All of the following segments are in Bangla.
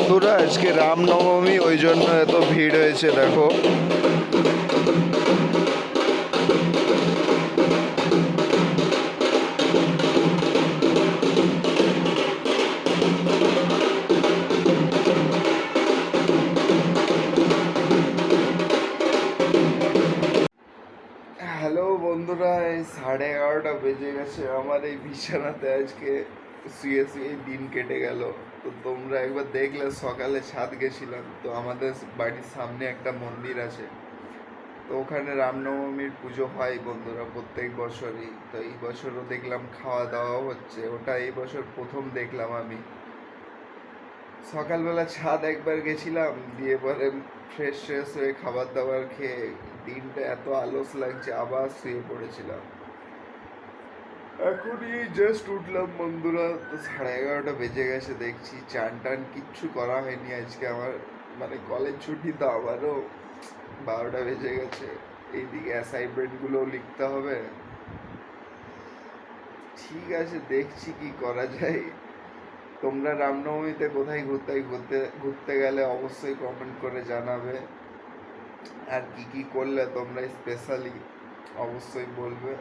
বন্ধুরা, আজকে রামনবমী, ওই জন্য এত ভিড় হয়েছে দেখো। হ্যালো বন্ধুরা, এই 11:30 বেজে গেছে। আমার এই বিছানাতে আজকে শুয়ে শুয়ে দিন কেটে গেল। তো তোমরা একবার দেখলে, সকালে ছাদ গেছিলাম। তো আমাদের বাড়ির সামনে একটা মন্দির আছে, তো ওখানে রামনবমীর পুজো হয় বন্ধুরা প্রত্যেক বছরই। তো এই বছরও দেখলাম খাওয়া দাওয়া হচ্ছে, ওটা এই বছর প্রথম দেখলাম আমি। সকালবেলা ছাদ একবার গেছিলাম, দিয়ে পরে ফ্রেশ ফ্রেশ হয়ে খাবার দাবার খেয়ে দিনটা এত আলস লাগছে, আবার শুয়ে পড়েছিলাম। এখনই জাস্ট উঠলাম বন্ধুরা। তো 11:30 বেজে গেছে, দেখছি চান টান কিচ্ছু করা হয়নি আজকে আমার। মানে কলেজ ছুটি, তো আবারও 12টা বেজে গেছে। এইদিকে অ্যাসাইনমেন্টগুলোও লিখতে হবে। ঠিক আছে, দেখছি কি করা যায়। তোমরা রামনবমীতে কোথায় ঘুরতে ঘুরতে গেলে অবশ্যই কমেন্ট করে জানাবে। আর কি কি করলে তোমরা স্পেশালি অবশ্যই বলবে।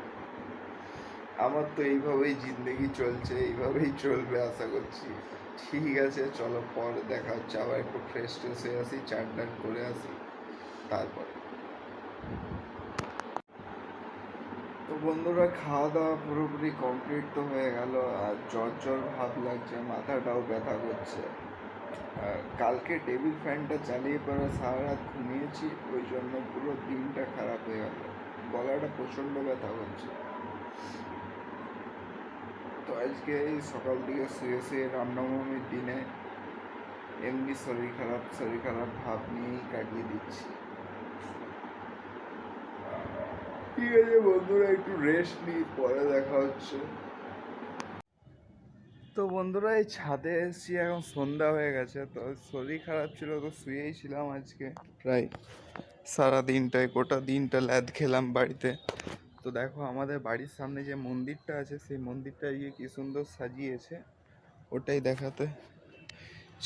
আমার তো এইভাবেই জিন্দগি চলছে, এইভাবেই চলবে আশা করছি। ঠিক আছে, চলো পরে দেখা হচ্ছে। আবার একটু ফ্রেশ ট্রেশ হয়ে আসি, চান টান করে আসি, তারপরে। তো বন্ধুরা, খাওয়া দাওয়া পুরোপুরি কমপ্লিট তো হয়ে গেল। আর জ্বর জ্বর ভাব লাগছে, মাথাটাও ব্যথা করছে। কালকে টেবিল ফ্যানটা চালিয়ে পরে সারা রাত ঘুমিয়েছি, ওই জন্য পুরো দিনটা খারাপ হয়ে গেল। গলাটা প্রচণ্ড ব্যথা করছে। তো আজকে এই সকাল থেকে শুয়ে শুয়ে রামনবমীর দিনে এমনি শরীর খারাপ ভাব নিয়েই কাটিয়ে দিচ্ছি। ঠিক আছে বন্ধুরা, একটু রেস্ট নিই, পরে দেখা হচ্ছে। তো বন্ধুরা, এই ছাদে এসেছি, এখন সন্ধ্যা হয়ে গেছে। তো শরীর খারাপ ছিল, তো শুয়েই ছিলাম আজকে প্রায় সারা দিনটায়, গোটা দিনটা ল্যাদ খেলাম বাড়িতে। তো দেখো, আমাদের বাড়ির সামনে যে মন্দিরটা আছে, সেই মন্দিরটা গিয়ে কি সুন্দর সাজিয়েছে, ওটাই দেখাতে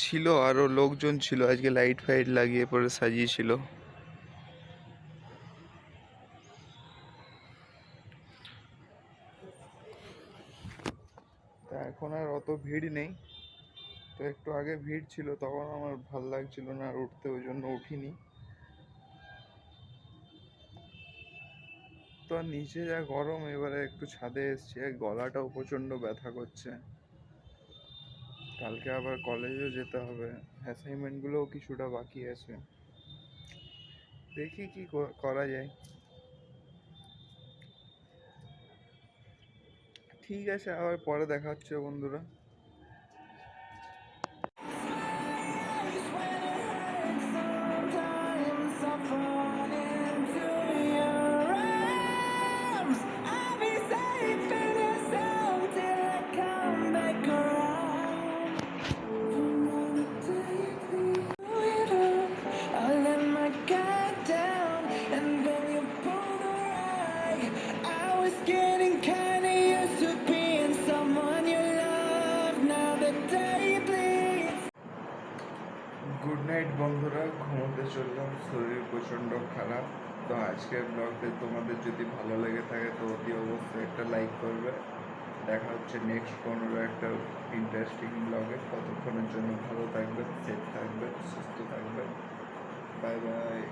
ছিল। আরও লোকজন ছিল, আজকে লাইট ফাইট লাগিয়ে পরে সাজিয়েছিল। তা এখন আর অত ভিড় নেই। তো একটু আগে ভিড় ছিল, তখন আমার ভাল লাগছিল না আর উঠতে, ওই জন্য উঠিনি। তো আর নিচে যা গরম, এবারে একটু ছাদে এসছে, গলাটাও প্রচণ্ড ব্যথা করছে। কালকে আবার কলেজেও যেতে হবে, অ্যাসাইনমেন্টগুলোও কিছুটা বাকি আছে। দেখি কি করা যায়। ঠিক আছে, আবার পরে দেখা হচ্ছে বন্ধুরা। গুড নাইট বন্ধুরা, ঘুমোতে চললাম, শরীর প্রচণ্ড খারাপ। তো আজকের ব্লগটা তোমাদের যদি ভালো লেগে থাকে তো অতি অবশ্যই একটা লাইক করবে। দেখা হচ্ছে নেক্সট কোনো একটা ইন্টারেস্টিং ব্লগে। ততক্ষণের জন্য ভালো থাকবেন, সেফ থাকবেন, সুস্থ থাকবেন। Bye bye.